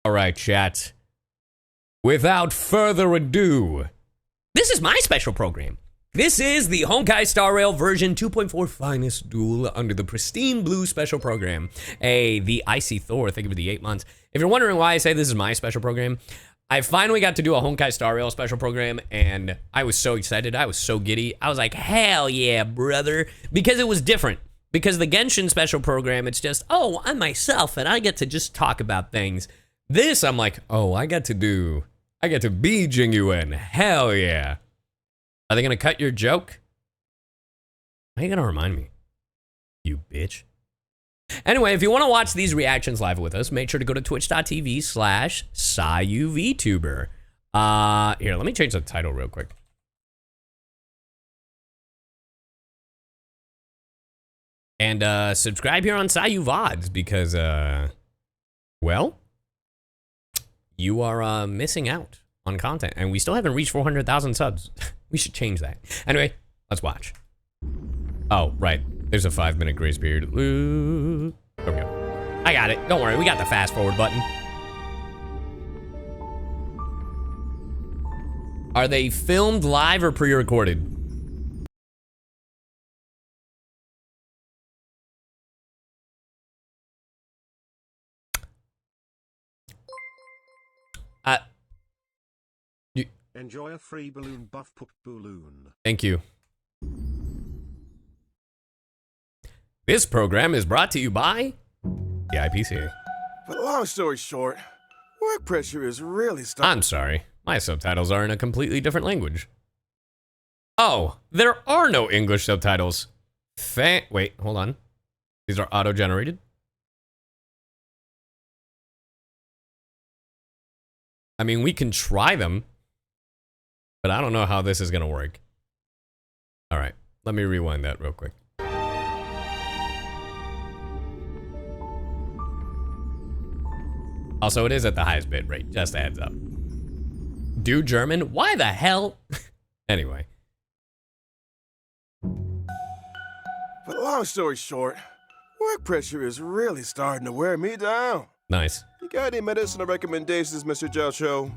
All right, chat. Without further ado, this is my special program. This is the Honkai Star Rail version 2.4 finest duel under the pristine blue special program. The Icy Thor, think of it, the 8 months. If you're wondering why I say this is my special program, I finally got to do a Honkai Star Rail special program, and I was so excited. I was so giddy. I was like, hell yeah, brother. Because it was different. Because the Genshin special program, it's just, oh, I'm myself, and I get to just talk about things. This, I'm like, oh, I get to be Jingyuan. Hell yeah. Are they going to cut your joke? How are you going to remind me? You bitch. Anyway, if you want to watch these reactions live with us, make sure to go to twitch.tv/CyYuVtuber. Here, let me change the title real quick. And subscribe here on CyYuVods because, well, you are missing out on content. And we still haven't reached 400,000 subs. We should change that. Anyway, let's watch. Oh, right. There's a 5-minute grace period. Ooh. There we go. I got it. Don't worry. We got the fast forward button. Are they filmed live or pre-recorded? Enjoy a free balloon buff balloon. Thank you. This program is brought to you by the IPC. But long story short, work pressure is really starting. I'm sorry. My subtitles are in a completely different language. Oh, there are no English subtitles. Wait, hold on. These are auto-generated. I mean, we can try them, but I don't know how this is going to work. All right, let me rewind that real quick. Also, it is at the highest bit rate, just a heads up. Do German? Why the hell? Anyway. But long story short, work pressure is really starting to wear me down. Nice. You got any medicinal recommendations, Mr. Jiaoqiu?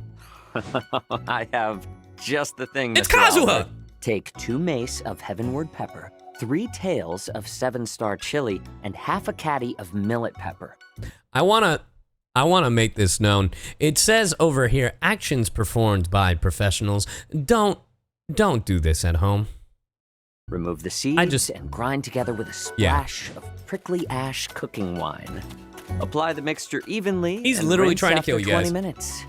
I have just the thing. It's Mr. Kazuha! Albert. Take 2 mace of Heavenward pepper, 3 tails of 7-star chili, and half a caddy of millet pepper. I wanna make this known. It says over here, actions performed by professionals. Don't do this at home. Remove the seeds and grind together with a splash of prickly ash cooking wine. Apply the mixture evenly. He's and literally rinse trying to after kill you 20 guys. minutes.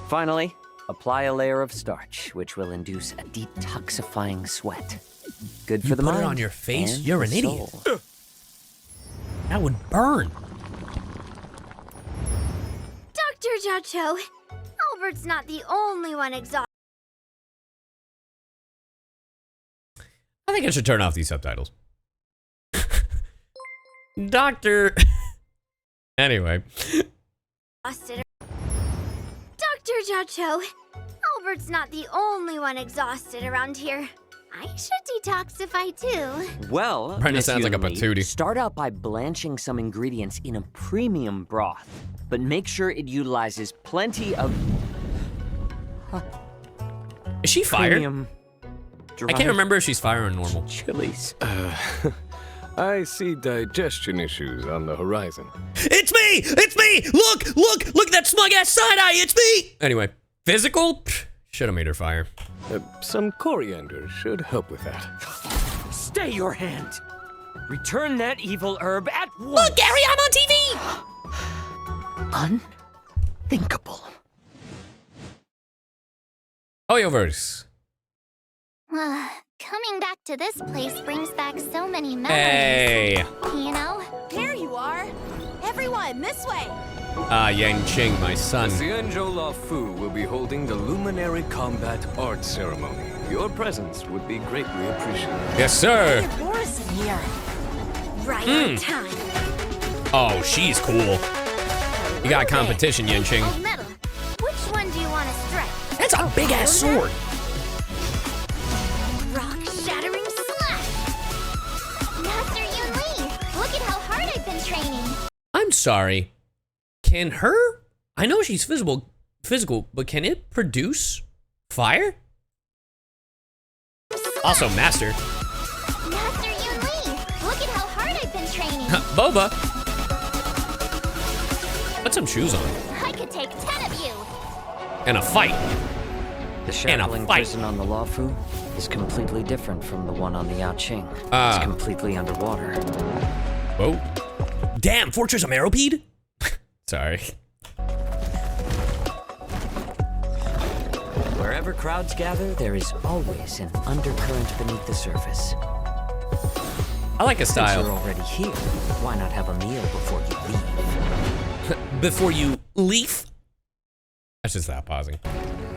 Finally, apply a layer of starch, which will induce a detoxifying sweat. Good for You the put mind. it on your face? and You're an the idiot. soul. That would burn. Dr. Jiaoqiu, Albert's not the only one exhausted. I think I should turn off these subtitles. Doctor. Anyway. Dr. Jiaoqiu, Albert's not the only one exhausted around here. I should detoxify too. Well, Brenda Miss sounds like a Yunli, patootie. Start out by blanching some ingredients in a premium broth, but make sure it utilizes plenty of Is she fired? premium I can't remember if she's fired or normal. chilies. I see digestion issues on the horizon. It's me! It's me! Look at that smug ass side eye! It's me! Anyway, physical? Should have made her fire. Some coriander should help with that. Stay your hand. Return that evil herb at once. Look, Gary, I'm on TV! Unthinkable. Hoyoverse. Coming back to this place brings back so many memories. Hey. You know? There you are. Everyone, this way. Yanqing, my son. Xianzhou La Fu will be holding the Luminary Combat Art Ceremony. Your presence would be greatly appreciated. Yes, sir. Boris in here. Right on time. Oh, she's cool. You got competition, Yanqing. Old metal. Which one do you want to strike? That's a big ass sword. Rock-shattering slash! Master Yunli, look at how hard I've been training. I'm sorry. Can her I know she's physical, but can it produce fire? Also, Master. Master Yunli, look at how hard I've been training. Boba. Put some shoes on. I could take 10 of you. And a fight. The Shackling Prison on the Luofu is completely different from the one on the Yaoqing. It's completely underwater. Whoa. Damn, Fortress of Meropede? Sorry. Wherever crowds gather, there is always an undercurrent beneath the surface. I like a style. Since you're already here, why not have a meal before you leave? Before you leave? That's just that pausing.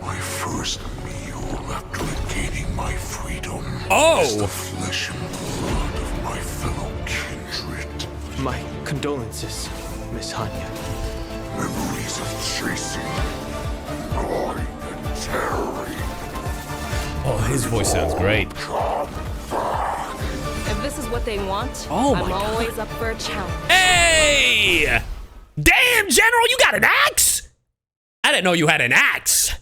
My first meal after regaining my freedom is the flesh and blood of my fellow kindred. My condolences, Miss Hanya. Memories of chasing, gnawing, and tearing. Oh, his voice sounds great. If this is what they want, I'm always up for a challenge. Hey! Damn, General, you got an axe? I didn't know you had an axe.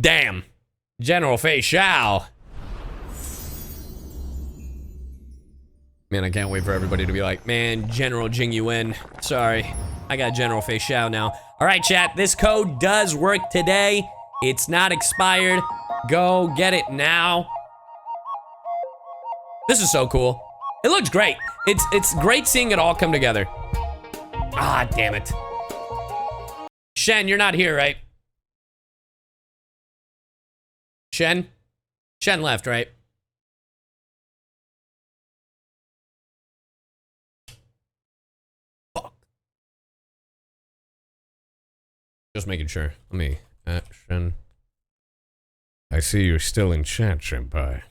Damn. General Fei Xiao. Man, I can't wait for everybody to be like, man, General Jing Yuan. Sorry, I got General Fei Xiao now. All right, chat, this code does work today. It's not expired. Go get it now. This is so cool. It looks great. It's great seeing it all come together. Ah, damn it. Shen, you're not here, right? Shen? Shen left, right? Fuck. Just making sure. Let me, Shen. I see you're still in chat, Senpai.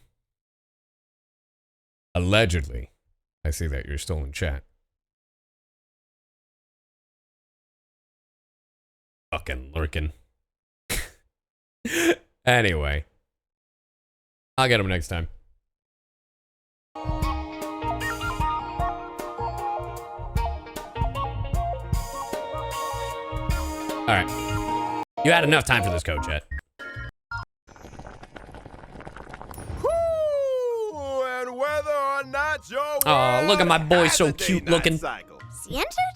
Allegedly, I see that you're still in chat. Fucking lurking. Anyway. I'll get him next time. Alright. You had enough time for this code, chat. And whether or not you're Oh, look at my boy, so cute looking. Xianzhou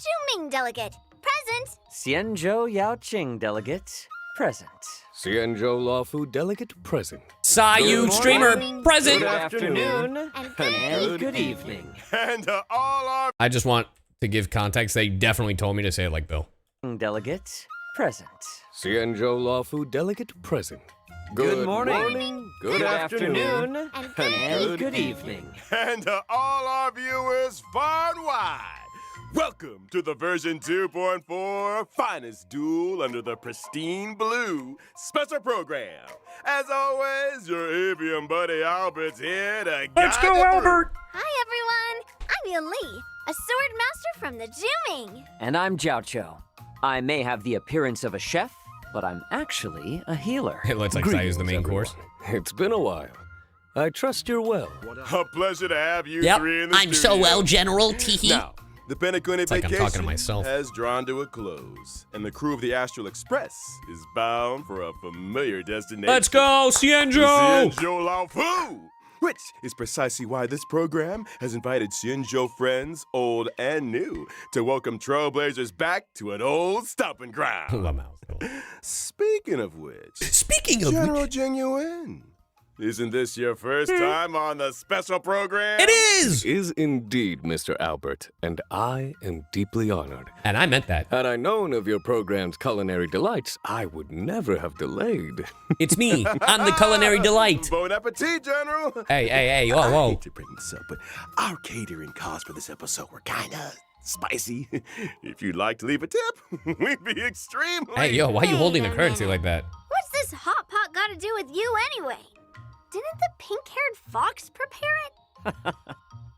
Juming delegate, present. Xianzhou Yaoqing delegate, present. Xianzhou Luofu delegate, present. CyYu streamer, present. Good afternoon. And good evening. And to all our I just want to give context. They definitely told me to say it like Bill. Delegate, present. Xianzhou Luofu delegate, present. Good morning. Good afternoon. And good evening. and to all our viewers far and wide. Welcome to the version 2.4 finest duel under the pristine blue special program. As always, your avian buddy Albert's here to Let's go, Albert! Hi, everyone. I'm Yunli, a sword master from the Juming. And I'm Jiaoqiu. I may have the appearance of a chef, but I'm actually a healer. It looks like CyYu's the main course. It's been a while. I trust you're well. A pleasure to have you Yep, three in the I'm studio. so well, General. Teehee. Now, the Penacony like I'm talking to vacation myself. has drawn to a close, and the crew of the Astral Express is bound for a familiar destination. Let's go, Xianzhou! Xianzhou Laofu! Which is precisely why this program has invited Xianzhou friends, old and new, to welcome trailblazers back to an old stomping ground. Speaking of which, General Jing Yuan, isn't this your first time on the special program? It is! Is indeed, Mr. Albert, and I am deeply honored. And I meant that. Had I known of your program's culinary delights, I would never have delayed. It's me. I'm the culinary delight. Bon appetit, General! Hey, whoa, I whoa. hate to bring this up, but our catering costs for this episode were kinda spicy. If you'd like to leave a tip, we'd be extremely... Hey, yo, why are you holding the currency like that? What's this hot pot got to do with you anyway? Didn't the pink-haired fox prepare it?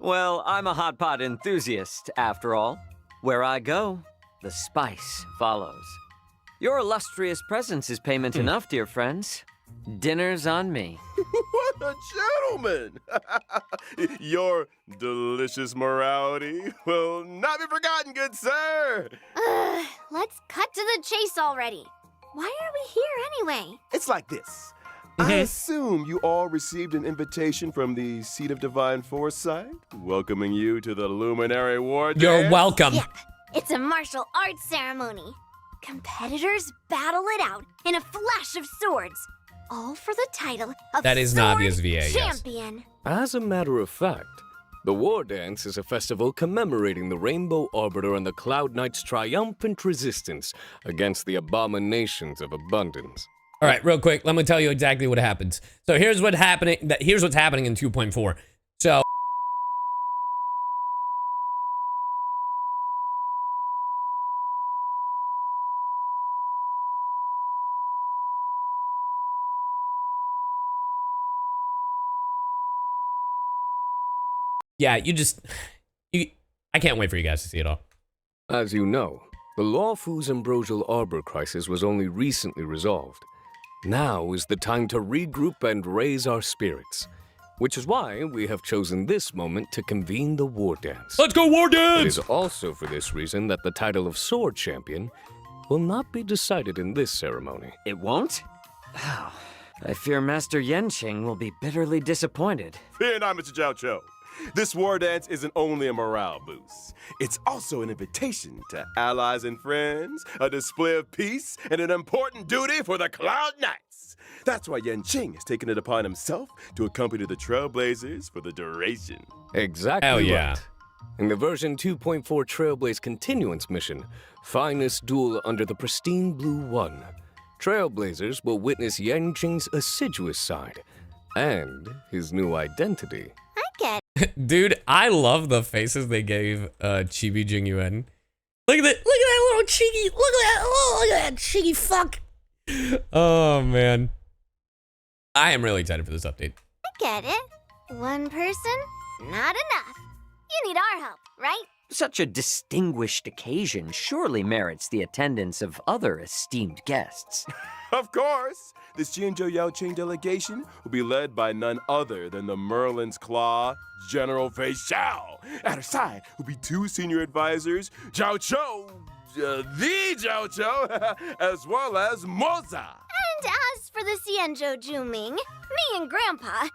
Well, I'm a hot pot enthusiast, after all. Where I go, the spice follows. Your illustrious presence is payment enough, dear friends. Dinner's on me. What Gentlemen, your delicious morality will not be forgotten, good sir. Let's cut to the chase already. Why are we here anyway? It's like this. I assume you all received an invitation from the Seat of Divine Foresight, welcoming you to the Luminary War Dance. You're welcome. Yeah, it's a martial arts ceremony. Competitors battle it out in a flash of swords, all for the title of That is an obvious VA, champion. yes. As a matter of fact, the War Dance is a festival commemorating the Rainbow Arbiter and the Cloud Knight's triumphant resistance against the abominations of abundance. All right, real quick, let me tell you exactly what happens. So here's what's happening in 2.4. So yeah, I can't wait for you guys to see it all. As you know, the Lawfu's Ambrosial Arbor crisis was only recently resolved. Now is the time to regroup and raise our spirits, which is why we have chosen this moment to convene the War Dance. Let's go War Dance! It is also for this reason that the title of Sword Champion will not be decided in this ceremony. It won't? Oh, I fear Master Yenqing will be bitterly disappointed. Fear not, Mr. Jiaoqiu. This war dance isn't only a morale boost. It's also an invitation to allies and friends, a display of peace, and an important duty for the Cloud Knights. That's why Yenqing has taken it upon himself to accompany the Trailblazers for the duration. Exactly Hell yeah. right. In the version 2.4 Trailblaze Continuance mission, Finest Duel under the Pristine Blue One, Trailblazers will witness Yenqing's assiduous side and his new identity. I get Dude, I love the faces they gave Chibi Jingyuan. Look at that little cheeky, look at that cheeky fuck. Oh man. I am really excited for this update. I get it. One person, not enough. You need our help, right? Such a distinguished occasion surely merits the attendance of other esteemed guests. Of course, this Jianzhou Yaoqing delegation will be led by none other than the Merlin's Claw, General Fei Xiao. At her side will be two senior advisors, Jiaoqiu, the Jiaoqiu, as well as Moza. And as for the Xianzhou Juming, me and Grandpa,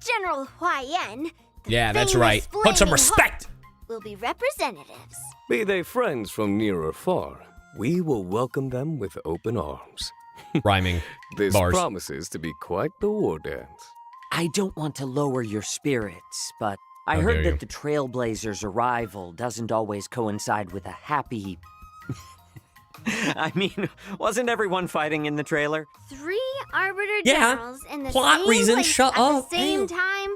General Huaiyan, Yeah, that's right. Put some respect. will be representatives. Be they friends from near or far, we will welcome them with open arms. Rhyming. This Bars. promises to be quite the war dance. I don't want to lower your spirits, but I How dare heard you. that the Trailblazers' arrival doesn't always coincide with a happy... I mean, wasn't everyone fighting in the trailer? 3 Arbiter Yeah. Generals in the Plot same reason, place shut at up. the same Damn. time?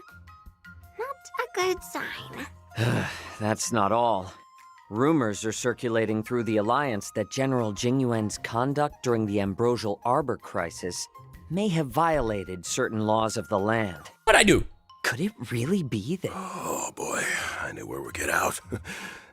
Not a good sign. That's not all. Rumors are circulating through the Alliance that General Jingyuan's conduct during the Ambrosial Arbor crisis may have violated certain laws of the land. What'd I do? Could it really be that... Oh boy, I knew where we'd get out.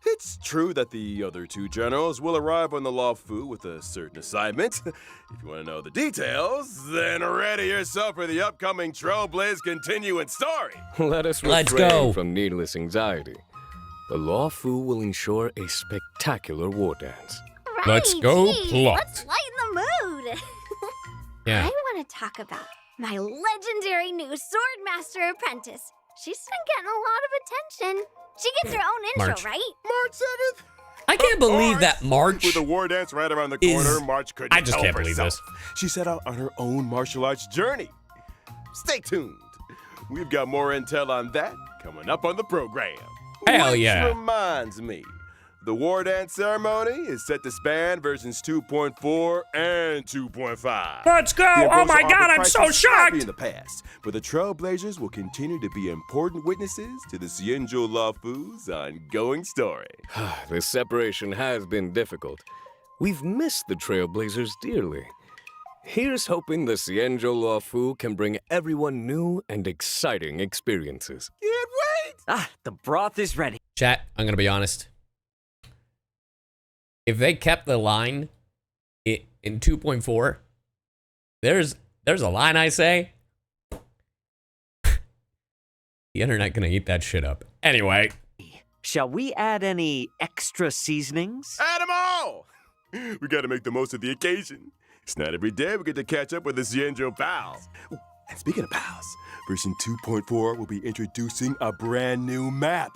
It's true that the other two generals will arrive on the Lawfu with a certain assignment. If you want to know the details, then ready yourself for the upcoming Trailblaze continuing story. Let us Let's refrain go. from needless anxiety. The Lawfu will ensure a spectacular war dance. Right, Let's go geez, plot. Let's lighten the mood. Yeah. I want to talk about my legendary new Swordmaster apprentice. She's been getting a lot of attention. She gets her own intro, March. right? March 7th? I can't believe that March. With the war dance right around the is- corner, March couldn't I just help can't believe herself. She set out on her own martial arts journey. Stay tuned. We've got more intel on that coming up on the program. Hell Which yeah. reminds me, the war dance ceremony is set to span versions 2.4 and 2.5. Let's go. The Oh my Ambrosial God, Arbor I'm so crisis might be shocked. in the past, but the Trailblazers will continue to be important witnesses to the Xianzhou Lawfu's ongoing story. This separation has been difficult. We've missed the Trailblazers dearly. Here's hoping the Xianzhou Lawfu can bring everyone new and exciting experiences. Can't wait! Ah, the broth is ready. Chat, I'm gonna be honest. If they kept the line in 2.4, there's There's a line I say. The internet gonna eat that shit up. Anyway. Shall we add any extra seasonings? Add them all! We gotta make the most of the occasion. It's not every day we get to catch up with the Xianzhou pals. Ooh, and speaking of pals, version 2.4 will be introducing a brand new map,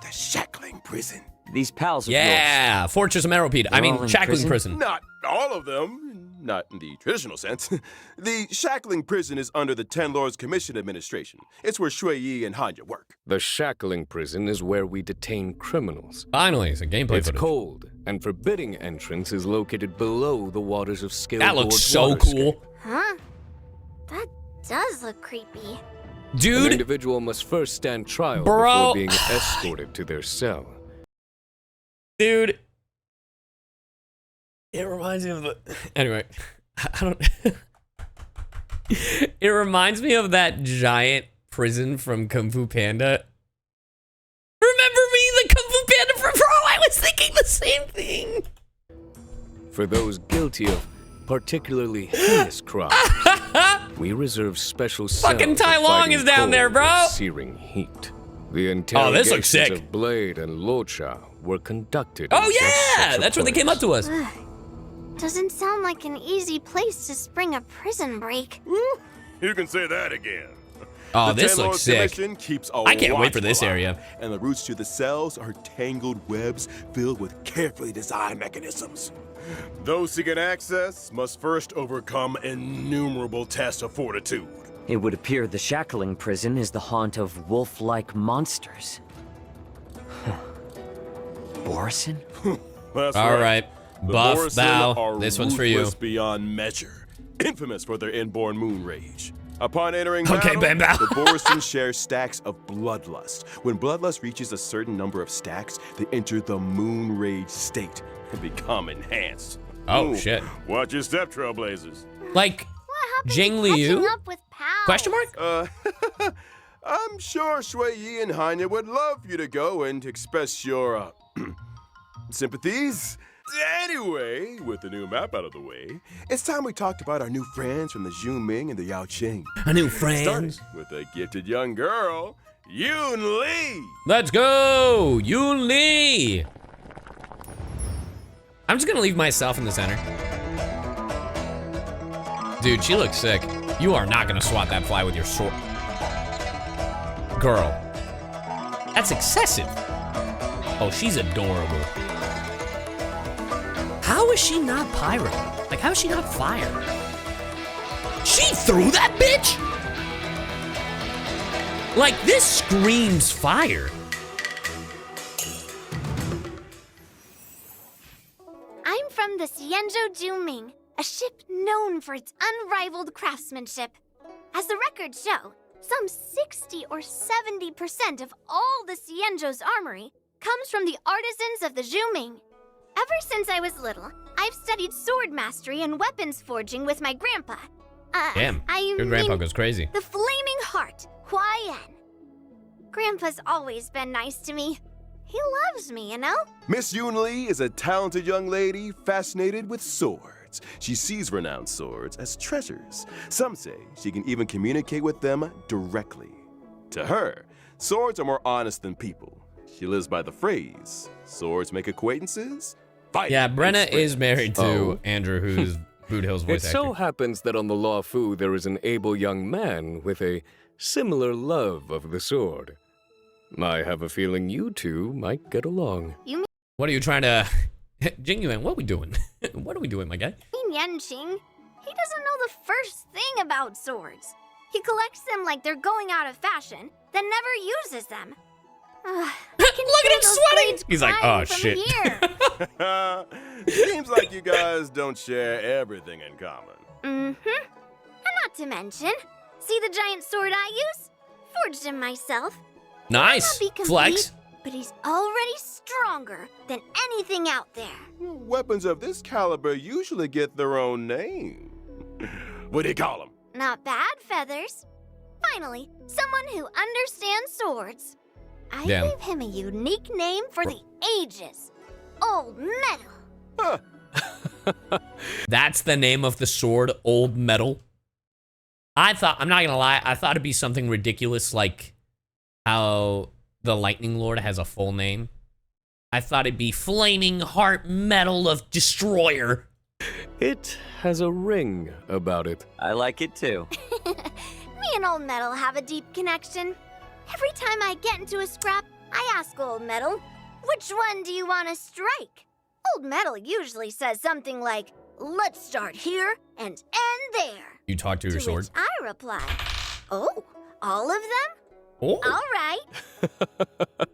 the Shackling Prison. These pals of Yeah, Fortress of Meropede. I mean, all in Shackling prison? Prison. Not all of them, not in the traditional sense. The Shackling Prison is under the Ten Lords Commission Administration. It's where Shui Yi and Hanya work. The Shackling Prison is where we detain criminals. Finally, it's a gameplay It's footage. cold, and forbidding entrance is located below the waters of Scale That looks Gorge so Waterscape. cool. Huh? That does look creepy. An Dude, individual must first stand trial Bro. before being escorted to their cell. dude. It reminds me of the... Anyway, I don't... It reminds me of that giant prison from Kung Fu Panda. Remember me, the Kung Fu Panda from... Bro, I was thinking the same thing. For those guilty of particularly heinous crimes, we reserve special cells Fucking Tai for Long fighting is down there, cold bro. and searing heat. The Oh, this looks interrogations sick. of Blade and Locha were conducted. Oh in just yeah, such a that's where they came up place. to us. Doesn't sound like an easy place to spring a prison break. You can say that again. Oh, The this Ten looks Lords sick. Commission keeps a I can't wait for this watchful eye, area. And the routes to the cells are tangled webs filled with carefully designed mechanisms. Those seeking access must first overcome innumerable tests of fortitude. It would appear the Shackling Prison is the haunt of wolf-like monsters. Borison? That's All right. right, The Buff, Borison Thou, are this one's for you. ruthless beyond measure, infamous for their inborn moon rage. Upon entering Okay, battle, Bam Bow. the Borison share stacks of bloodlust. When bloodlust reaches a certain number of stacks, they enter the moon rage state and become enhanced. Oh, Ooh, shit. Watch your step, Trailblazers. Like, What happened Jing to catching Liu? up with pals? Question mark? I'm sure Shui Yi and Hanya would love you to go and express your sympathies. Anyway, with the new map out of the way, it's time we talked about our new friends from the Zhuming and the Yaoqing. A new friend. Starting with a gifted young girl, Yunli. Let's go, Yunli. I'm just gonna leave myself in the center. Dude, she looks sick. You are not gonna swat that fly with your sword. Girl. That's excessive. Oh, she's adorable. How is she not pyro? Like, how is she not fire? She threw that bitch? Like, this screams fire. I'm from the Xianzhou Juming, a ship known for its unrivaled craftsmanship. As the records show, some 60 or 70% of all the Xianzhou's armory comes from the artisans of the Juming. Ever since I was little, I've studied sword mastery and weapons forging with my grandpa. Damn, your grandpa goes crazy. The Flaming Heart, Huayan. Grandpa's always been nice to me. He loves me, you know? Miss Yunli is a talented young lady fascinated with swords. She sees renowned swords as treasures. Some say she can even communicate with them directly. To her, swords are more honest than people. She lives by the phrase, swords make acquaintances, fight. Yeah, Brenna makes friends. is married to Oh. Andrew, who's Boot Hill's It voice actor. so happens that on the Law Fu there is an able young man with a similar love of the sword. I have a feeling you two might get along. What are you trying to... Jingyuan, what are we doing? What are we doing, my guy? Yanqing, he doesn't know the first thing about swords. He collects them like they're going out of fashion, then never uses them. I can Look at feel him those sweating! blades He's like, crying oh, from shit. Here. Seems like you guys don't share everything in common. And not to mention, see the giant sword I use? Forged him myself. Nice. Not be complete, Flex. but he's already stronger than anything out there. Weapons of this caliber usually get their own name. What do you call them? Not bad, Feathers. Finally, someone who understands swords. I Damn. gave him a unique name for the ages. Old Metal. That's the name of the sword, Old Metal. I'm not gonna lie, I thought it'd be something ridiculous like how the Lightning Lord has a full name. I thought it'd be Flaming Heart Metal of Destroyer. It has a ring about it. I like it too. Me and Old Metal have a deep connection. Every time I get into a scrap, I ask Old Metal, which one do you want to strike? Old Metal usually says something like, let's start here and end there. You talk to your sword? Which I reply, oh, all of them? Oh. All right.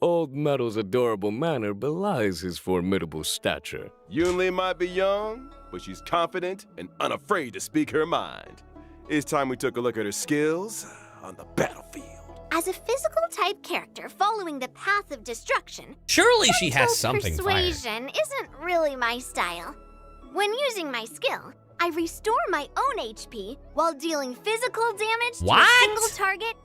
Old Metal's adorable manner belies his formidable stature. Yunli might be young, but she's confident and unafraid to speak her mind. It's time we took a look at her skills on the battlefield. As a physical type character following the path of destruction, Surely she has mental something fire. persuasion isn't really my style. When using my skill, I restore my own HP while dealing physical damage to a What? single target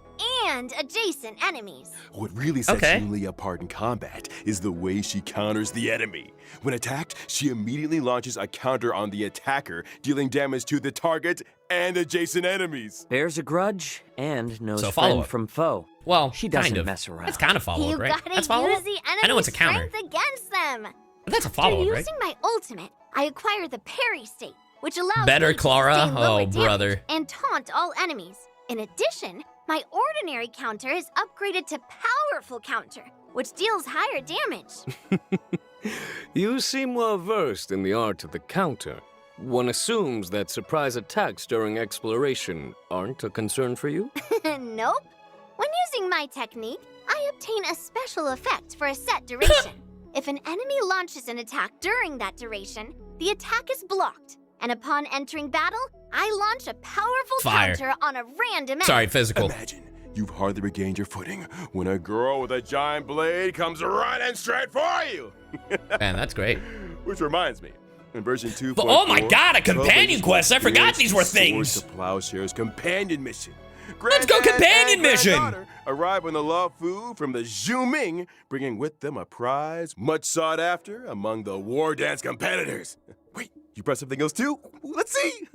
and adjacent enemies. What really sets Okay. Yunli apart in combat is the way she counters the enemy. When attacked, she immediately launches a counter on the attacker, dealing damage to the target and adjacent enemies. Bears a grudge and knows So friend follow-up. from foe. Well, She doesn't kind of. mess around. That's kind of follow-up, You right? gotta That's follow-up? use the I know it's enemy's a counter. strength against them. But that's a After follow-up, right? using my ultimate, I acquire the parry state, which allows Better, me to Clara? sustain lower Oh, damage brother. and taunt all enemies. In addition, my ordinary counter is upgraded to powerful counter, which deals higher damage. You seem well versed in the art of the counter. One assumes that surprise attacks during exploration aren't a concern for you? Nope. When using my technique, I obtain a special effect for a set duration. If an enemy launches an attack during that duration, the attack is blocked. And upon entering battle, I launch a powerful Fire. counter on a random Sorry, enemy. physical. Imagine you've hardly regained your footing when a girl with a giant blade comes running straight for you. Man, that's great. Which reminds me, in version 2. Oh my God, a companion quest. I forgot these were things. Swords to Plowshare's companion mission. Let's go Granddad companion and mission. granddaughter arrive on the Law Fu from the Zhu Ming, bringing with them a prize much sought after among the war dance competitors. Wait, you brought something else too? Let's see.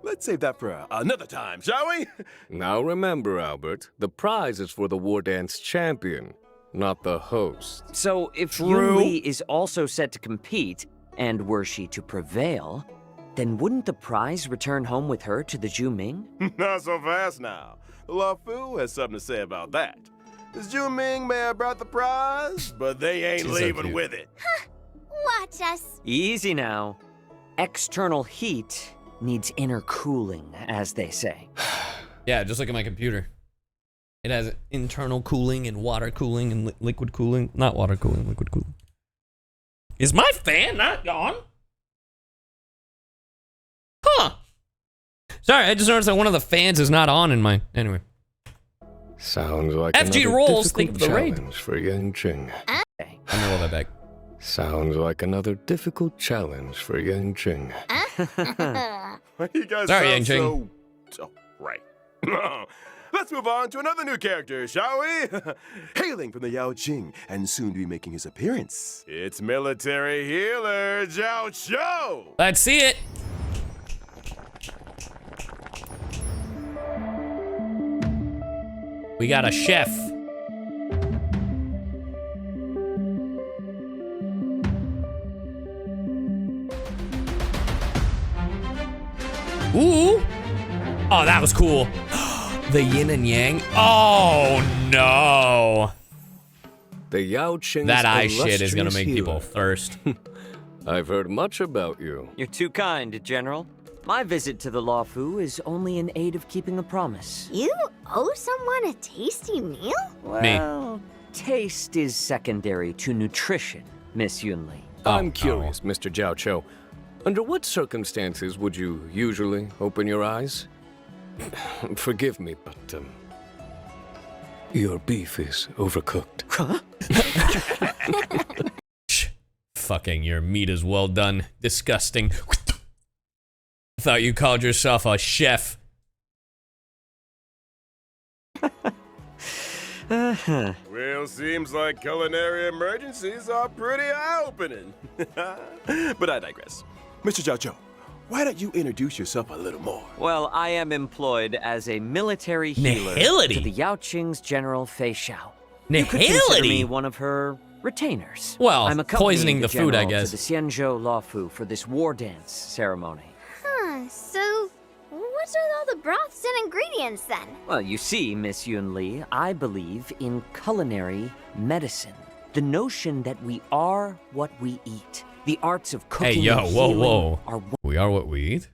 Let's save that for another time, shall we? Now remember, Albert, the prize is for the War Dance champion, not the host. So if True. Yunli is also set to compete, and were she to prevail, then wouldn't the prize return home with her to the Zhu Ming? Not so fast now. The Law Fu has something to say about that. The Zhu Ming may have brought the prize, but they ain't She's so leaving cute. with it. Watch us. Easy now. External heat needs inner cooling, as they say. Yeah, just look at my computer. It has internal cooling and water cooling and liquid cooling. Not water cooling, liquid cooling. Is my fan not on? Huh. Sorry, I just noticed that one of the fans is not on in my... Anyway. Sounds like FG another rolls, difficult think of the raid. challenge for Yang Ching. I'm gonna roll that back. Sounds like another difficult challenge for Yang Ching. Why you guys Sorry, sound Yang so right. Let's move on to another new character, shall we? Hailing from the Yao Qing and soon to be making his appearance, it's military healer Jiaoqiu. Let's see it. We got a chef. Ooh. Oh, that was cool. The yin and yang. Oh, no. The Yao Qing's That eye shit is gonna illustrious make people healer. thirst. I've heard much about you. You're too kind, General. My visit to the Law Fu is only in aid of keeping a promise. You owe someone a tasty meal? Well, taste is secondary to nutrition, Miss Yunli. I'm curious, Mr. Jiaoqiu. Under what circumstances would you usually open your eyes? Forgive me, but your beef is overcooked. Fucking your meat is well done. Disgusting. I thought you called yourself a chef. Well, seems like culinary emergencies are pretty eye-opening. But I digress. Mr. Jiaoqiu, why don't you introduce yourself a little more? Well, I am employed as a military healer Nihility? to the Yaoqing's General Fei Xiao. You could consider Nihility? me one of her retainers. Well, I'm accompanying poisoning the food, I general guess. to the Xianzhou Laofu for this war dance ceremony. Huh, so what's with all the broths and ingredients then? Well, you see, Miss Yunli, I believe in culinary medicine. The notion that we are what we eat. The arts of cooking Hey, yo, and whoa, healing whoa. are We are what we eat?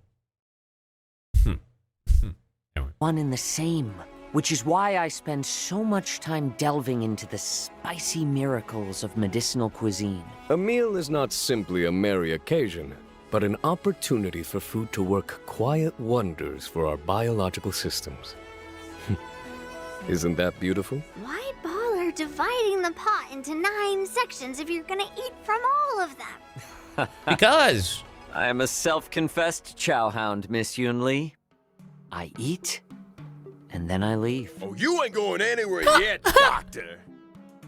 one and the same, which is why I spend so much time delving into the spicy miracles of medicinal cuisine. A meal is not simply a merry occasion, but an opportunity for food to work quiet wonders for our biological systems. Isn't that beautiful? Why bother dividing the pot into 9 sections if you're gonna eat from all of them? Because. I am a self-confessed chow hound, Miss Yunli. I eat, and then I leave. Oh, you ain't going anywhere yet, Doctor.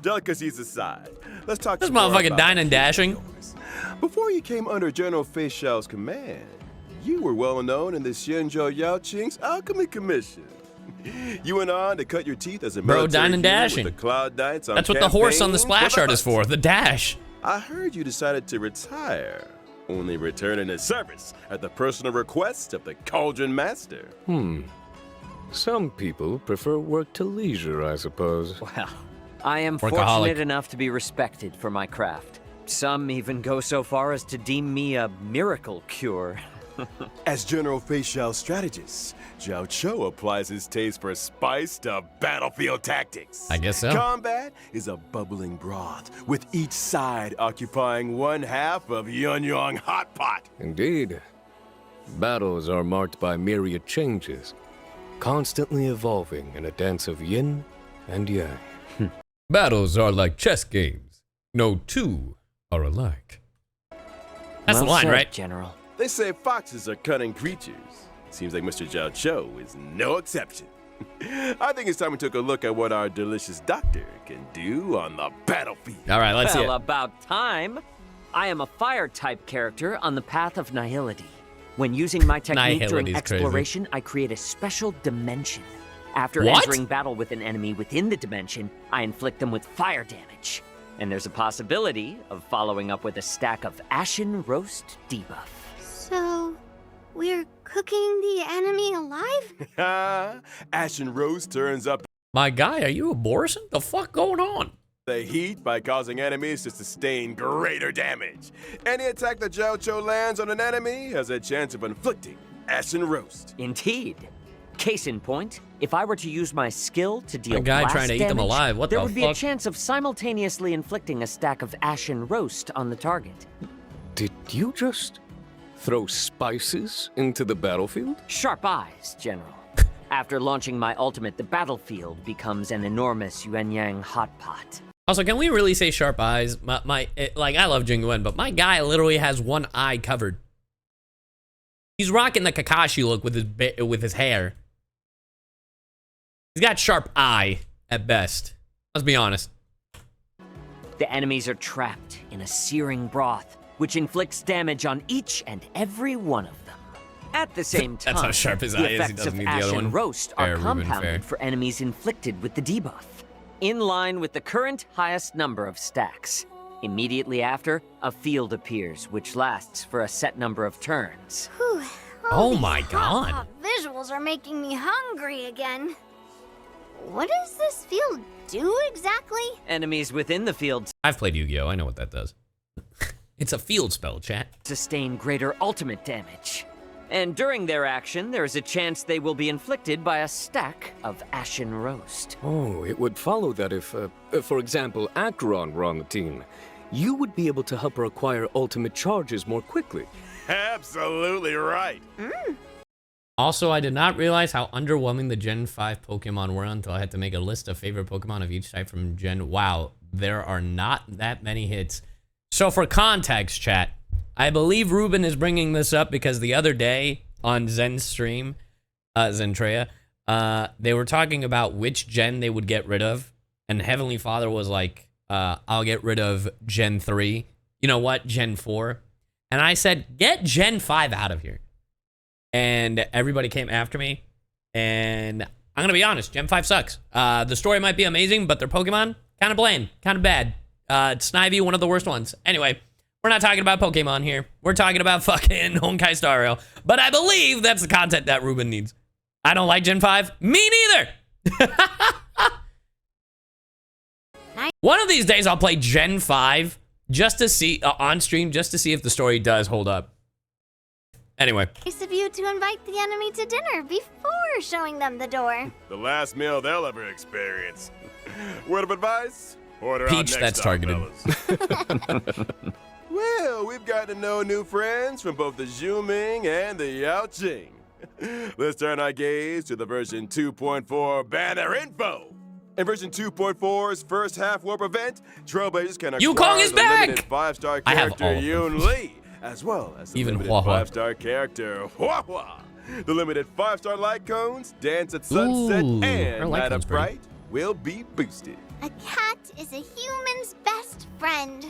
Delicacies aside, let's talk This some more motherfucker about dining and dashing. Before you came under General Fei Xiao's command, you were well known in the Xianzhou Yaoqing's Alchemy Commission. You went on to cut your teeth as a Bro, military dine and hero dashing. with the Cloud Knights on That's what the horse on the campaign splash art is for, the dash. I heard you decided to retire, only returning to service at the personal request of the Cauldron Master. Some people prefer work to leisure, I suppose. Well, I am Workaholic. fortunate enough to be respected for my craft. Some even go so far as to deem me a miracle cure. As General Fei Xiao's strategist, Jiaoqiu applies his taste for spice to battlefield tactics. I guess so. Combat is a bubbling broth, with each side occupying one half of Yunyang Hot Pot. Indeed. Battles are marked by myriad changes, constantly evolving in a dance of yin and yang. Battles are like chess games. No two are alike. That's the Well line, said, right? General. They say foxes are cunning creatures. Seems like Mr. Jiaoqiu is no exception. I think it's time we took a look at what our delicious doctor can do on the battlefield. All right, let's see Well, it. about time. I am a fire-type character on the path of nihility. When using my technique during Nihility's crazy. exploration, I create a special dimension. After What? entering battle with an enemy within the dimension, I inflict them with fire damage. And there's a possibility of following up with a stack of Ashen Roast debuff. So, we're cooking the enemy alive? Ashen Rose turns up My guy, are you abortion? The fuck going on? the heat by causing enemies to sustain greater damage. Any attack that Jiaoqiu lands on an enemy has a chance of inflicting Ashen Roast. Indeed. Case in point, if I were to use my skill to deal guy blast trying to eat them damage, alive, what there the would be a fuck? chance of simultaneously inflicting a stack of Ashen Roast on the target. Did you just throw spices into the battlefield? Sharp eyes, General. After launching my ultimate, the battlefield becomes an enormous Yuanyang hot pot. Also, can we really say sharp eyes? Like, I love Jingyuan, but my guy literally has one eye covered. He's rocking the Kakashi look with his hair. He's got sharp eye at best. Let's be honest. The enemies are trapped in a searing broth, which inflicts damage on each and every one of them. At the same time, That's how sharp his the eye is. He effects doesn't of need the other Ashen one. Roast Fair, are Ruben, fair. compounded for enemies inflicted with the debuff, in line with the current highest number of stacks. Immediately after, a field appears, which lasts for a set number of turns. Whew, Oh these my God. hot visuals are making me hungry again. What does this field do exactly? Enemies within the field I've played Yu-Gi-Oh! I know what that does. It's a field spell, chat. sustain greater ultimate damage. And during their action, there is a chance they will be inflicted by a stack of Ashen Roast. Oh, it would follow that if, for example, Acheron were on the team, you would be able to help her acquire ultimate charges more quickly. Absolutely right. Also, I did not realize how underwhelming the Gen 5 Pokemon were until I had to make a list of favorite Pokemon of each type from Gen... Wow, there are not that many hits. So for context, chat, I believe Ruben is bringing this up because the other day on Zen's stream, Zentrea, they were talking about which gen they would get rid of, and Heavenly Father was like, I'll get rid of Gen 3. You know what? Gen 4. And I said, get Gen 5 out of here. and everybody came after me. And I'm gonna be honest, Gen 5 sucks. The story might be amazing, but their Pokemon, kind of bland, kind of bad. Snivy, one of the worst ones. Anyway, we're not talking about Pokemon here. We're talking about fucking Honkai Star Rail. But I believe that's the content that Ruben needs. I don't like Gen 5. Me neither. One of these days I'll play Gen 5 just to see, on stream, just to see if the story does hold up. Anyway. Nice of you to invite the enemy to dinner before showing them the door. The last meal they'll ever experience. Word of advice? Order Peach, out next that's time, targeted. fellas. Well, we've got to know new friends from both the Zhuming and the Yaoqing. Let's turn our gaze to the version 2.4 banner info. In version 2.4's first half warp event, Trailblazers can acquire is the back! limited 5-star I have character all of them. Yunli, as well as the Even limited Hua-Hua. 5-star character Hua-Hua. The limited 5-star light cones, Dance at Sunset, Ooh, her and light Light cone's Up pretty. Bright will be boosted. A cat is a human's best friend.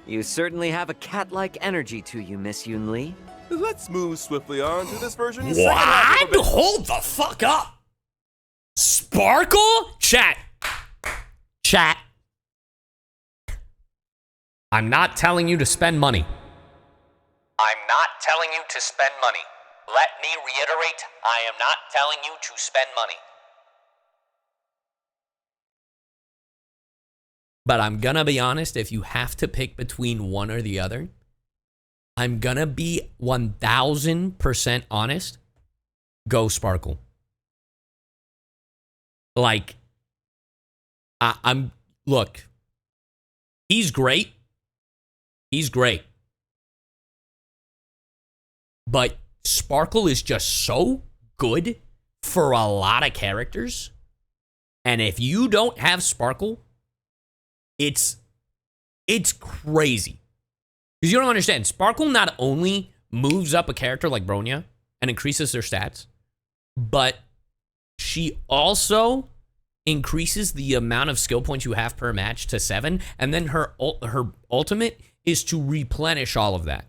You certainly have a cat-like energy to you, Miss Yunli. Let's move swiftly on to this version's second half What? of events. Hold the fuck up. Sparkle? Chat. I'm not telling you to spend money. I'm not telling you to spend money. Let me reiterate, I am not telling you to spend money. But I'm gonna be honest, if you have to pick between one or the other, I'm gonna be 1000% honest. Go Sparkle. Like, look, he's great. He's great. But Sparkle is just so good for a lot of characters. And if you don't have Sparkle, it's crazy. Because you don't understand. Sparkle not only moves up a character like Bronya and increases their stats, but she also increases the amount of skill points you have per match to 7. And then her ultimate is to replenish all of that.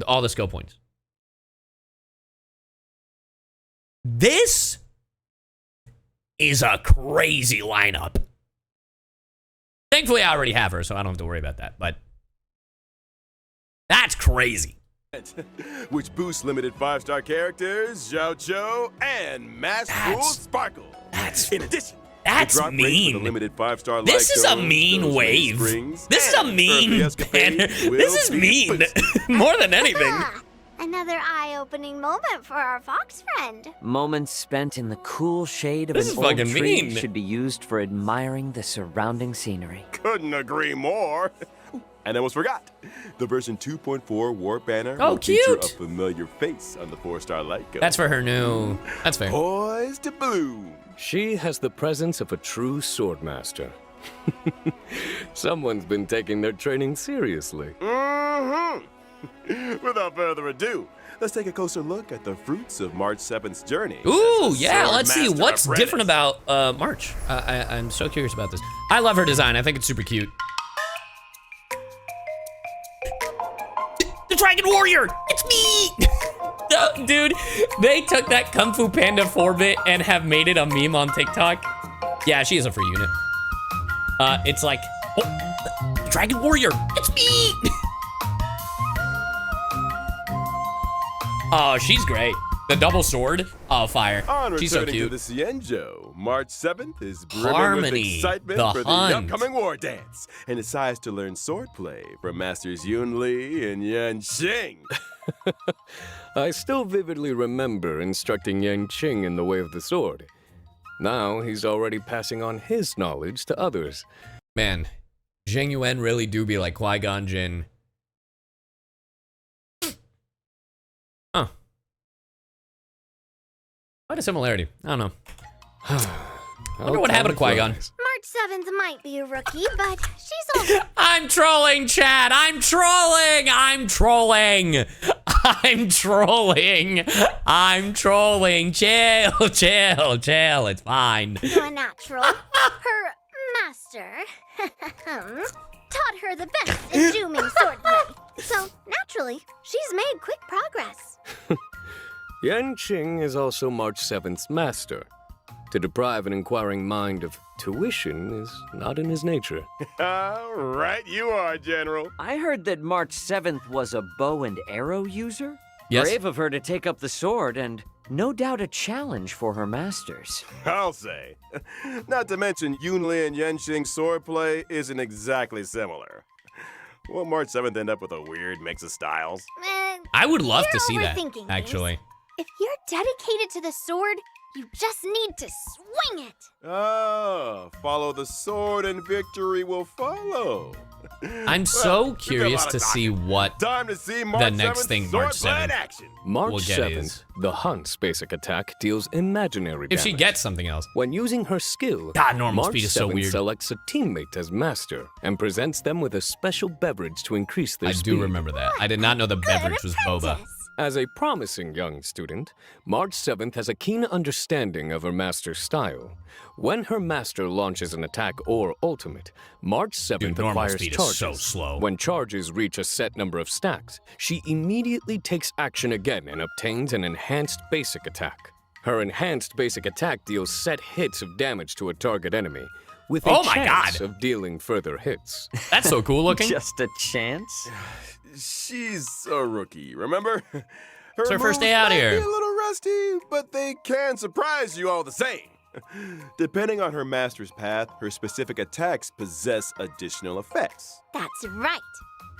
All the skill points. This is a crazy lineup. Thankfully, I already have her, so I don't have to worry about that. But that's crazy. Which boosts limited 5-star characters, Jiaoqiu, and Mass Rule Sparkle. In addition, that's the drop rate for mean. the limited 5-star This is a light cones, mean those wave. springs, This is a and mean earthly escapade banner. will This is be mean. boosted. More than anything. Another eye-opening moment for our fox friend. Moments spent in the cool shade of This an is old fucking tree mean. should be used for admiring the surrounding scenery. Couldn't agree more. And almost forgot. The version 2.4 Warp Banner Oh, will feature cute. a familiar face on the 4-star light cone. That's for her new. That's fair. Poised to bloom. She has the presence of a true swordmaster. Someone's been taking their training seriously. Mm-hmm. Without further ado, let's take a closer look at the fruits of March 7th's journey. Ooh, as a yeah, let's see Swordmaster what's apprentice. different about March. I'm so curious about this. I love her design. I think it's super cute. The Dragon Warrior! It's me! Dude, they took that Kung Fu Panda 4-bit and have made it a meme on TikTok. Yeah, she is a free unit. It's like, oh, the Dragon Warrior! It's me! Oh, she's great. The double sword. Oh, fire. On She's so returning cute. to the Cienjo, March 7th is brimming Harmony, with excitement the for the hunt. upcoming war dance and decides to learn swordplay from Masters Yunli and Yanqing. I still vividly remember instructing Yanqing in the way of the sword. Now he's already passing on his knowledge to others. Man, Zheng Yuan really do be like Qui-Gon Jinn. Huh. Quite a similarity. I don't know. I wonder what happened to Qui-Gon. March 7th might be a rookie, but she's also I'm trolling, Chad. I'm trolling. I'm trolling. I'm trolling. I'm trolling. Chill, chill, chill. It's fine. a natural. Her master taught her the best in Zooming swordplay. So, naturally, she's made quick progress. Yanqing is also March 7th's master. To deprive an inquiring mind of tuition is not in his nature. Right you are, General. I heard that March 7th was a bow and arrow user. Yes. Brave of her to take up the sword, and no doubt a challenge for her masters. I'll say. Not to mention, Yunli and Yanqing's swordplay isn't exactly similar. Will March 7th end up with a weird mix of styles? I would love to You're see that, overthinking actually. If you're dedicated to the sword, you just need to swing it. Ah, follow the sword and victory will follow. I'm so curious to see what Time to see the March next 7th thing March swordplay in 7th. action. March We'll get 7th, is- the Hunt's basic attack deals imaginary If damage. she gets something else. When using her skill, God, normal March speed is so 7th weird. selects a teammate as master and presents them with a special beverage to increase their I speed. do remember that. I did not know the beverage was boba. Apprentice. As a promising young student, March 7th has a keen understanding of her master's style. When her master launches an attack or ultimate, March 7th Dude, normal acquires speed charges. is so slow. When charges reach a set number of stacks, she immediately takes action again and obtains an enhanced basic attack. Her enhanced basic attack deals set hits of damage to a target enemy, with a Oh my chance God. of dealing further hits. That's so cool looking. Just a chance? She's a rookie, remember? It's her first moves day out might here. Be a little rusty, but they can surprise you all the same. Depending on her master's path, her specific attacks possess additional effects. That's right.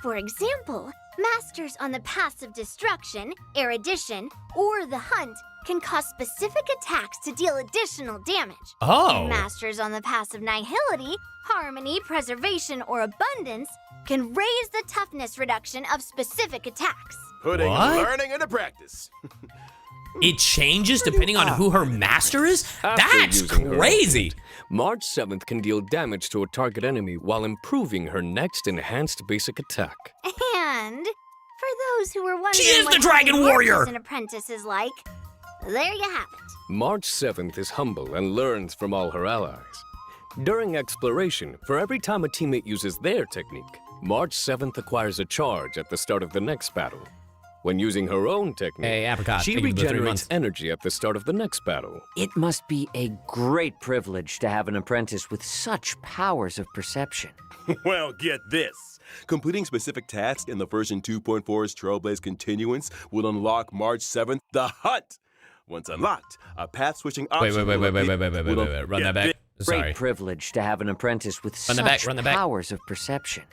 For example, masters on the paths of destruction, erudition, or the hunt can cause specific attacks to deal additional damage. Oh. And masters on the paths of nihility, harmony, preservation, or abundance can raise the toughness reduction of specific attacks. Putting What? learning into practice. It changes depending on who her master is? After That's using her crazy. ultimate, March 7th can deal damage to a target enemy while improving her next enhanced basic attack. And for those who were wondering She is what the Dragon having work Warrior! as an apprentice is like, there you have it. March 7th is humble and learns from all her allies. During exploration, for every time a teammate uses their technique, March 7th acquires a charge at the start of the next battle. When using her own technique, Hey, Apricot, she thank you for the 3 regenerates months. energy at the start of the next battle. It must be a great privilege to have an apprentice with such powers of perception. Well, get this. Completing specific tasks in the version 2.4's Trailblaze Continuance will unlock March 7th the Hunt. Once unlocked, a path-switching option Wait. will Run that back. Sorry. Great privilege to have an apprentice with Run that back, such run that back. powers of perception.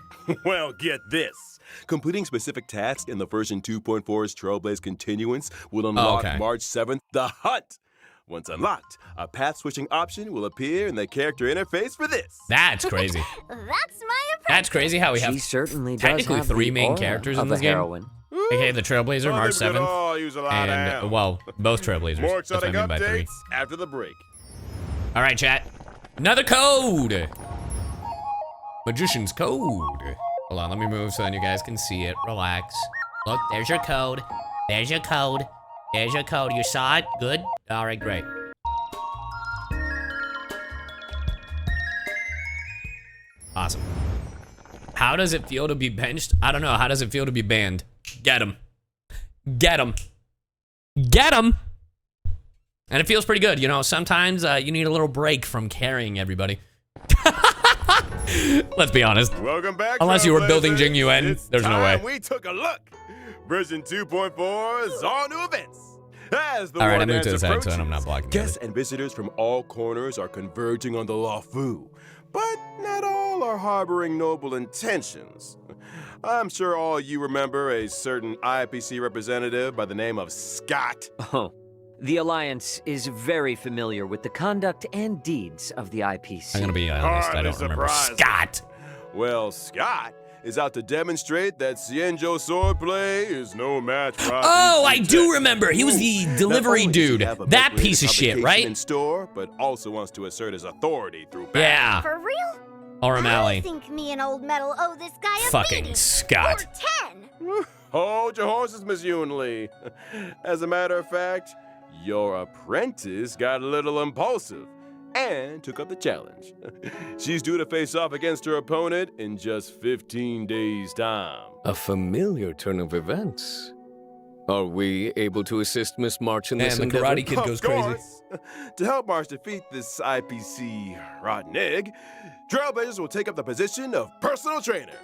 Well, get this. Completing specific tasks in the version 2.4's Trailblaze Continuance will unlock okay. March 7th the Hunt. Once unlocked, a path-switching option will appear in the character interface for this. That's crazy. That's my apprentice. That's crazy how we She have certainly does technically have 3 the main aura characters of in a this game. heroine. AKA the Trailblazer, March We could 7th. all use a lot of And, help. well, both Trailblazers. More That's what I exciting mean by 3. updates after the break. All right, chat. Another code. Magician's code. Hold on, let me move so then you guys can see it. Relax. Look, there's your code. There's your code. There's your code. You saw it? Good? All right, great. Awesome. How does it feel to be benched? I don't know. How does it feel to be banned? Get him. Get him. Get him. And it feels pretty good. You know, sometimes you need a little break from carrying everybody. Let's be honest. Welcome back, Unless you were building Trailblazers. Jing Yuan, It's there's no way. time we took a look. Version 2.4's all new events. As the All right, war I moved to the dance side so I'm approaches, not blocking guests and visitors from all corners are converging on the Luofu. But not all are harboring noble intentions. I'm sure all you remember a certain IPC representative by the name of Scott. Oh, the Alliance is very familiar with the conduct and deeds of the IPC. I'm gonna be honest, I don't remember. surprising. Scott! Well, Scott is out to demonstrate that CyYuVtuber swordplay is no match for Oh, I IPC do tech. remember. He was the Not delivery only does he dude. have a That make-believe piece of shit, publication right? In store, but also wants to assert his authority through battle. Yeah. For real? Or I O'Malley. think me and Old Metal owe this guy a Fucking beating. Scott. Or 10. Hold your horses, Miss Yunli. As a matter of fact, your apprentice got a little impulsive and took up the challenge. She's due to face off against her opponent in just 15 days' time. A familiar turn of events. Are we able to assist Miss March in this And the endeavor? Karate Kid goes Of crazy. course. To help March defeat this IPC rotten egg, Trailblazers will take up the position of personal trainer.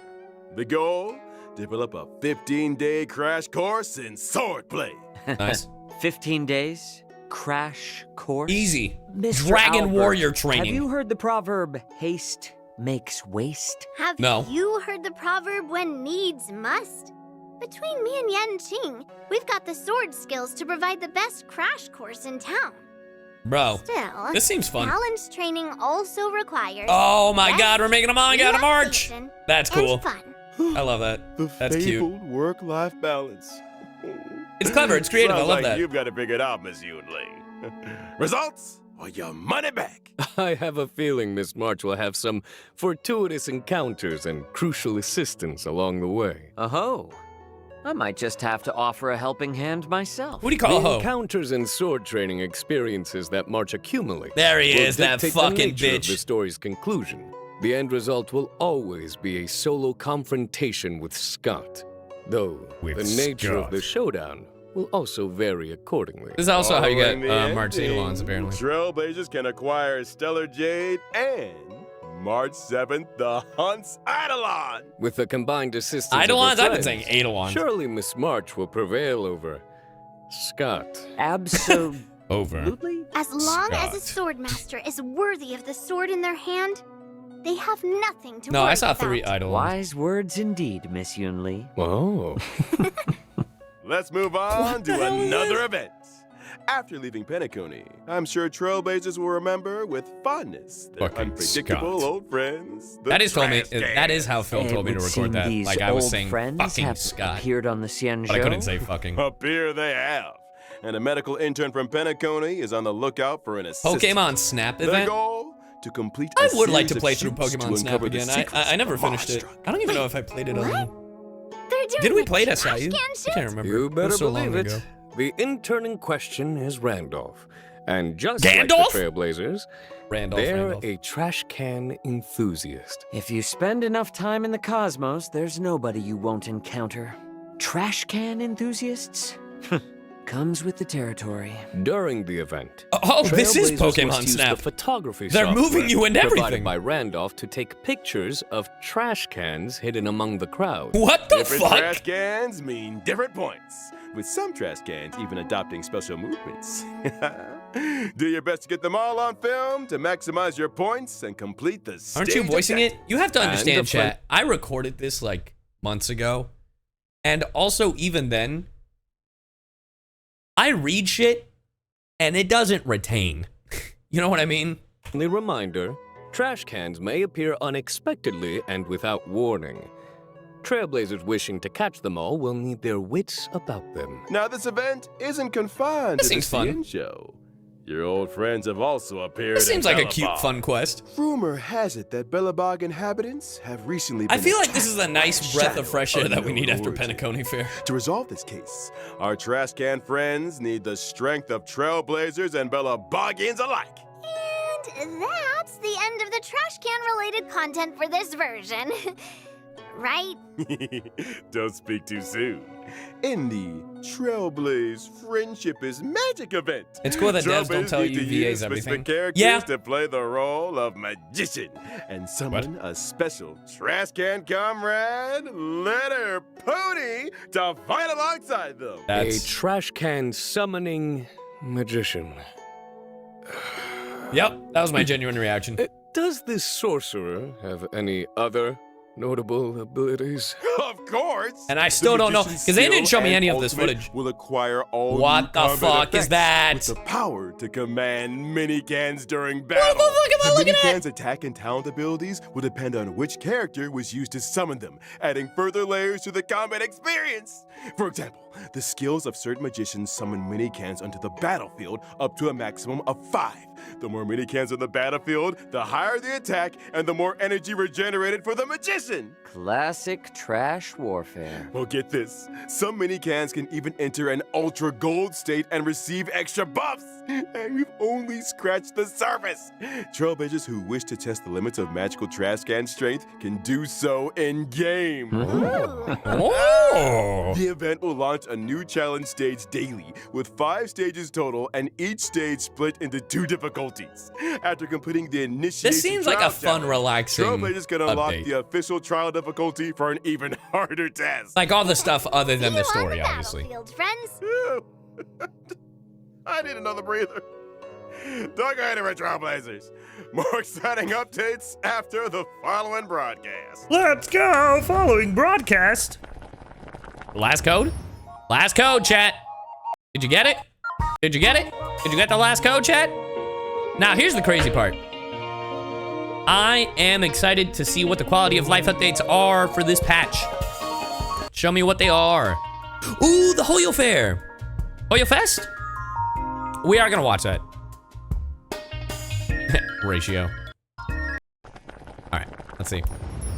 The goal? Develop a 15-day crash course in swordplay. Nice. 15 days? Crash course? Easy. Mr. Dragon Albert, warrior training. Have you heard the proverb, haste makes waste? Have No. you heard the proverb, when needs must? Between me and Yan Qing, we've got the sword skills to provide the best crash course in town. Bro, Still, this seems fun. balance training also requires... Oh my rest, god, we're making a manga out of March. relaxation, That's cool. And fun. I love that. The That's cute. fabled work-life balance. It's clever, it's creative, I Sounds love like that. You've got to figure it out, Miss Yunli. Results or your money back. I have a feeling Miss March will have some fortuitous encounters and crucial assistance along the way. Oh, I might just have to offer a helping hand myself. What do you call a The hoe? encounters and sword training experiences that March accumulates There he will is, that dictate the fucking nature of the bitch. story's conclusion. The end result will always be a solo confrontation with Scott, though With the nature Scott. of the showdown will also vary accordingly. This is also how you get Following the March ending, Edelons, apparently. Trailblazers can acquire Stellar Jade and March 7th, the Hunt's Eidolon. With the combined assistance of Eidolons? her I've been friends, saying Eidolons. surely Miss March will prevail over Scott. Absolutely. Over. As long as a Scott. swordmaster is worthy of the sword in their hand, they have nothing to No, worry I saw about. 3 Eidolons. Wise words indeed, Miss Yunli. Oh. Let's move on to another event. After leaving Penacony, I'm sure Trailblazers will remember with fondness their Fucking unpredictable Scott. old friends. The That is told me. Trash That is Cans. how Phil It told me to would record seem that. these Like I was old saying, friends fucking have Scott, appeared on the Xianzhou. but I couldn't say fucking. Up here they have. And a medical intern from Penacony is on the lookout for an assistant. Pokemon Snap The event. goal? To complete I a would like series to of play through shoots to Pokemon Snap uncover the again. secrets I never of finished it. Monstruck. I don't even know if I played it on. They're doing Did we a play it at trash CyYu? can I shoot? can't remember. You It better was so long believe it. ago. The intern in question is Randolph. And just Gandalf? like the Trailblazers, they're Randolph. a trash can enthusiast. If you spend enough time in the cosmos, there's nobody you won't encounter. Trash can enthusiasts? Comes with the territory. During the event, Oh, this is Trailblazers Pokemon must use Snap. the photography They're software moving you into provided everything. by Randolph to take pictures of trash cans hidden among the crowd. What the Different fuck? trash cans mean different points, with some trash cans even adopting special movements. Do your best to get them all on film to maximize your points and complete the Aren't you stage voicing it? objective. You have to And understand, the fun- chat. I recorded this like months ago. And also, even then, I read shit and it doesn't retain. You know what I mean? The reminder, trash cans may appear unexpectedly and without warning. Trailblazers wishing to catch them all will need their wits about them. Now, this event isn't confined This to the seems fun. CN show. Your old friends have also appeared. This seems in like a cute, Bellabog. fun quest. Rumor has it that Bellabog inhabitants have recently I been feel like this is a attacked by nice breath shadow of fresh air that we need unknown after origin. Penacony Fair. To resolve this case, our trash can friends need the strength of Trailblazers and Bellabogians alike. And that's the end of the trash can related content for this version. Right? Don't speak too soon. In the Trailblaze Friendship is Magic event, It's cool that devs don't Trailblazers tell need you to VAs use everything. specific characters Yeah. to play the role of magician and summon a special trash can comrade, Letter Pony, to fight alongside them. A trash can summoning magician. Yep, that was my genuine reaction. Does this sorcerer have any other notable abilities? Of course. And I still don't know, magician's 'cause they didn't skill show me and any of this ultimate footage. Will acquire all What new the combat fuck is effects that? With the power to command mini cans during battle. the fuck am I looking mini at? cans' attack and talent abilities will depend on which character was used to summon them, adding further layers to the combat experience. For example, the skills of certain magicians summon mini cans onto the battlefield up to a maximum of 5, The more minicans on the battlefield, the higher the attack, and the more energy regenerated for the magician. Classic trash warfare. Well, get this. Some minicans can even enter an ultra gold state and receive extra buffs. And we've only scratched the surface. Trailblazers who wish to test the limits of magical trash can strength can do so in-game. Oh. The event will launch a new challenge stage daily with 5 stages total and each stage split into 2 difficulties. After completing the initiation This seems like a fun, relaxing Trailblazers can unlock update. the official trial difficulty for an even harder test. Like all the stuff other than the See you on story, the obviously. battlefield, friends. I need another breather. Don't go anywhere, Trailblazers. More exciting updates after the following broadcast. Let's go! Following broadcast. Last code? Last code, chat. Did you get it? Did you get it? Did you get the last code, chat? Now, here's the crazy part. I am excited to see what the quality of life updates are for this patch. Show me what they are. Ooh, the Hoyo Fair. Hoyo Fest? We are gonna watch that. Ratio. All right, let's see.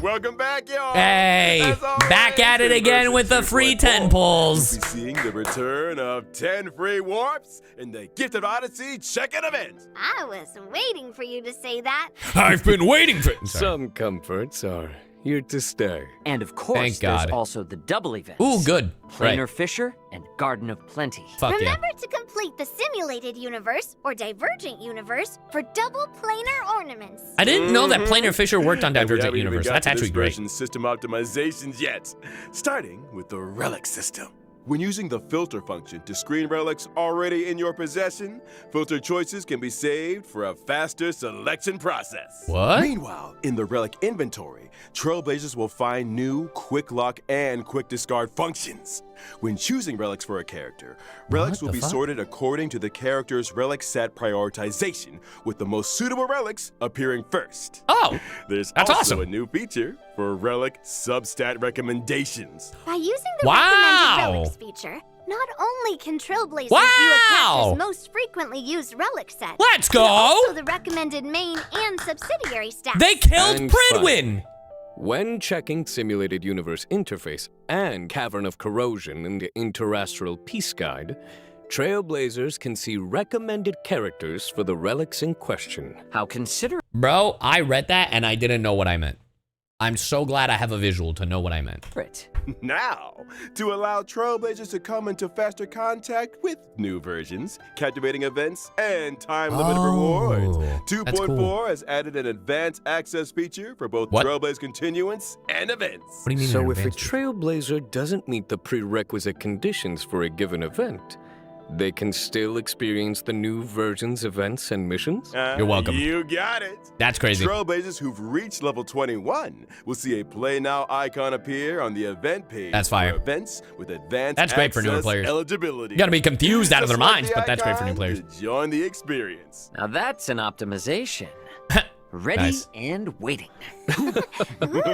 Welcome back, y'all. Hey, As always, back at it again with the free 10 pulls. We'll be seeing the return of 10 free warps in the Gifted Odyssey check-in event. I was waiting for you to say that. I've been waiting for. Some comforts are here to stay. And of course, Thank God. there's also the double events. Ooh, good. Planar Right. Fisher and Garden of Plenty. Fuck yeah. Remember to complete the simulated universe or divergent universe for double planar ornaments. I didn't know that Planar Fisher worked on And we Divergent haven't even Universe. got That's to this actually great. version's system optimizations yet. Starting with the relic system. When using the filter function to screen relics already in your possession, filter choices can be saved for a faster selection process. What? Meanwhile, in the relic inventory, Trailblazers will find new quick lock and quick discard functions. When choosing relics for a character, relics What will the be fuck? sorted according to the character's relic set prioritization, with the most suitable relics appearing first. Oh, There's That's also awesome. a new feature for relic substat recommendations. By using the Wow. recommended relics feature, not only can Trailblazers view a Wow. character's most frequently used relic set, Let's but go. also the recommended main and subsidiary stats. They killed And Pridwin. When checking Simulated Universe Interface and Cavern of Corrosion in the Interastral Peace Guide, Trailblazers can see recommended characters for the relics in question. How considerate. Bro, I read that and I didn't know what I meant. I'm so glad I have a visual to know what I meant. Now, to allow Trailblazers to come into faster contact with new versions, captivating events, and time-limited rewards, 2.4 cool. has added an advanced access feature for both What? Trailblaze Continuance and events. What do you mean? So an if a advanced feature? Trailblazer doesn't meet the prerequisite conditions for a given event, they can still experience the new version's events and missions? You're welcome. You got it. That's crazy. Trailblazers who've reached level 21 will see a Play Now icon appear on the event page. That's fire. For events with advanced That's great for newer access players. eligibility. You gotta be confused out of their Just like minds, the but that's great for new icon players. to join the experience. Now that's an optimization. Ready Nice. and waiting.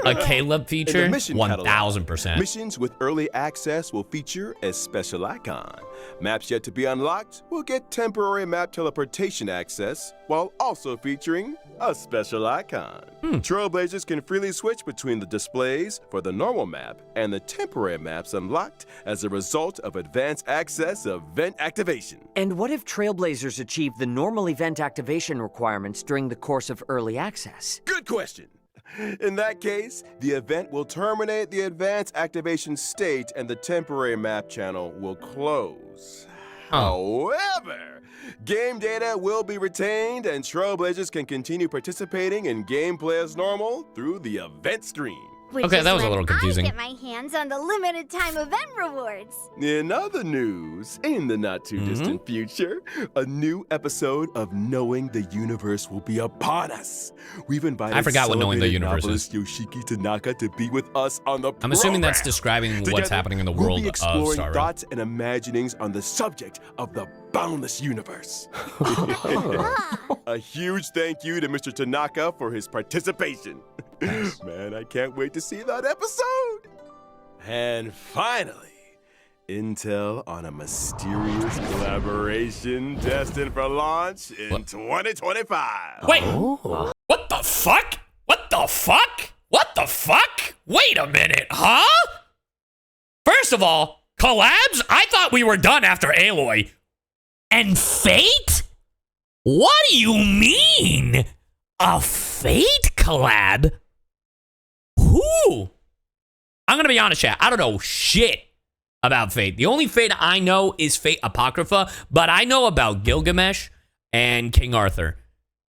A Caleb In the feature? mission catalog, 1000%. missions with early access will feature a special icon. Maps yet to be unlocked will get temporary map teleportation access, while also featuring a special icon. Trailblazers can freely switch between the displays for the normal map and the temporary maps unlocked as a result of advanced access event activation. And what if Trailblazers achieve the normal event activation requirements during the course of early access? Good question. In that case, the event will terminate the advanced activation state and the temporary map channel will close. However, game data will be retained and Trailblazers can continue participating in gameplay as normal through the event stream. Which Okay, is that was a when little confusing. I get my hands on the limited time event rewards. In other news, in the not too distant future, a new episode of Knowing the Universe will be upon us. We've invited I forgot what Knowing the celebrated Universe novelist Yoshiki Tanaka to be with us on the I'm assuming that's program. describing what's Together, happening in the we'll world be of exploring Star Rail. thoughts and imaginings on the subject of the boundless universe. A huge thank you to Mr. Tanaka for his participation. Man, I can't wait to see that episode. And finally, intel on a mysterious collaboration destined for launch in 2025. Wait, what the fuck? What the fuck? What the fuck? Wait a minute, huh? First of all, collabs? I thought we were done after Aloy. And Fate? What do you mean? A Fate collab? Who? I'm gonna be honest, chat. I don't know shit about Fate. The only Fate I know is Fate Apocrypha, but I know about Gilgamesh and King Arthur.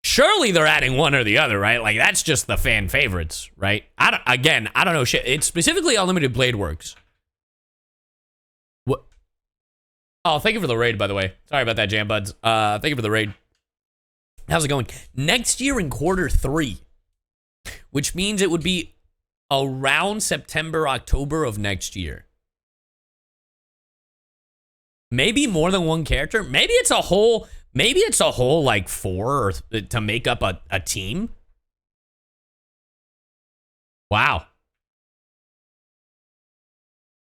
Surely they're adding one or the other, right? Like, that's just the fan favorites, right? I don't know shit. It's specifically Unlimited Blade Works. What? Oh, thank you for the raid, by the way. Sorry about that, Jam Buds. Thank you for the raid. How's it going? Next year in Q3, which means it would be around September, October of next year. Maybe more than one character. Maybe it's a whole like 4 or to make up a team. Wow.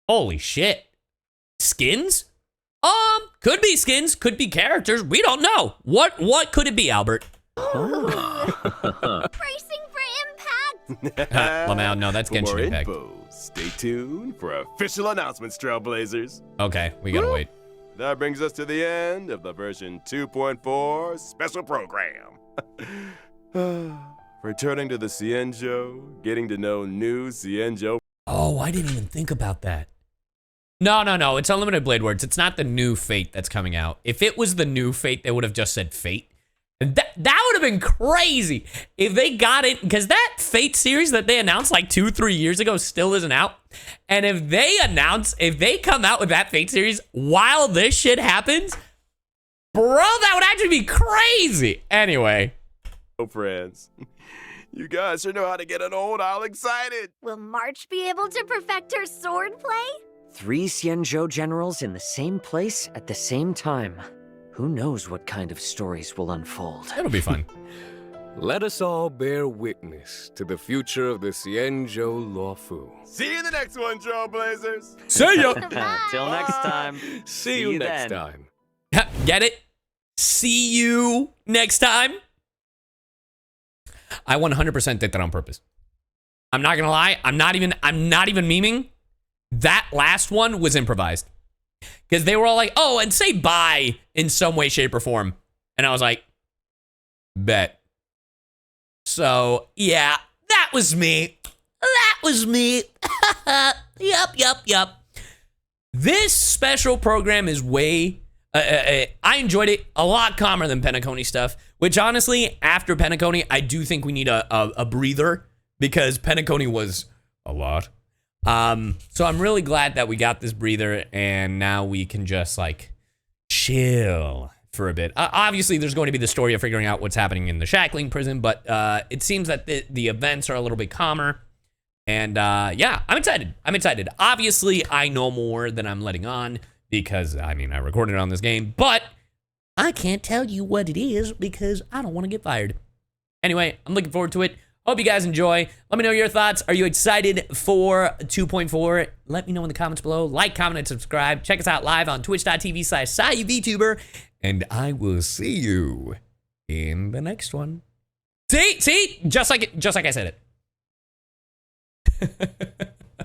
Holy shit. Skins? Could be skins, could be characters. We don't know. What could it be, Albert? Racing for Impact. Lamau, no, that's For more Genshin Impact. info, stay tuned for official announcements, Trailblazers. Okay, we gotta wait. That brings us to the end of the version 2.4 special program. Returning to the Cienjo, getting to know new Cienjo. Oh, I didn't even think about that. No, it's Unlimited Blade Works. It's not the new Fate that's coming out. If it was the new Fate, they would have just said Fate. That would have been crazy if they got it, because that Fate series that they announced like 2-3 years ago still isn't out. And if they come out with that Fate series while this shit happens, bro, that would actually be crazy. Anyway. Oh, friends, you guys sure know how to get an old owl excited. Will March be able to perfect her sword play? 3 Xianzhou generals in the same place at the same time. Who knows what kind of stories will unfold? It'll be fun. Let us all bear witness to the future of the Xianzhou Luofu. See you in the next one, Trailblazers. See ya. Till next time. See you next time. Get it? See you next time. I 100% did that on purpose. I'm not gonna lie. I'm not even memeing. That last one was improvised. Because they were all like, oh, and say bye in some way, shape, or form. And I was like, bet. So, yeah, that was me. That was me. Yup. This special program is way... I enjoyed it a lot calmer than Penacony stuff. Which, honestly, after Penacony, I do think we need a breather. Because Penacony was a lot. So I'm really glad that we got this breather and now we can just like chill for a bit. Obviously there's going to be the story of figuring out what's happening in the Shackling Prison, but it seems that the events are a little bit calmer. And yeah, I'm excited. Obviously I know more than I'm letting on because I recorded on this game, but I can't tell you what it is because I don't want to get fired. Anyway, I'm looking forward to it. Hope you guys enjoy. Let me know your thoughts. Are you excited for 2.4? Let me know in the comments below. Like, comment, and subscribe. Check us out live on twitch.tv/CyYuVtuber. And I will see you in the next one. See? Just like I said it.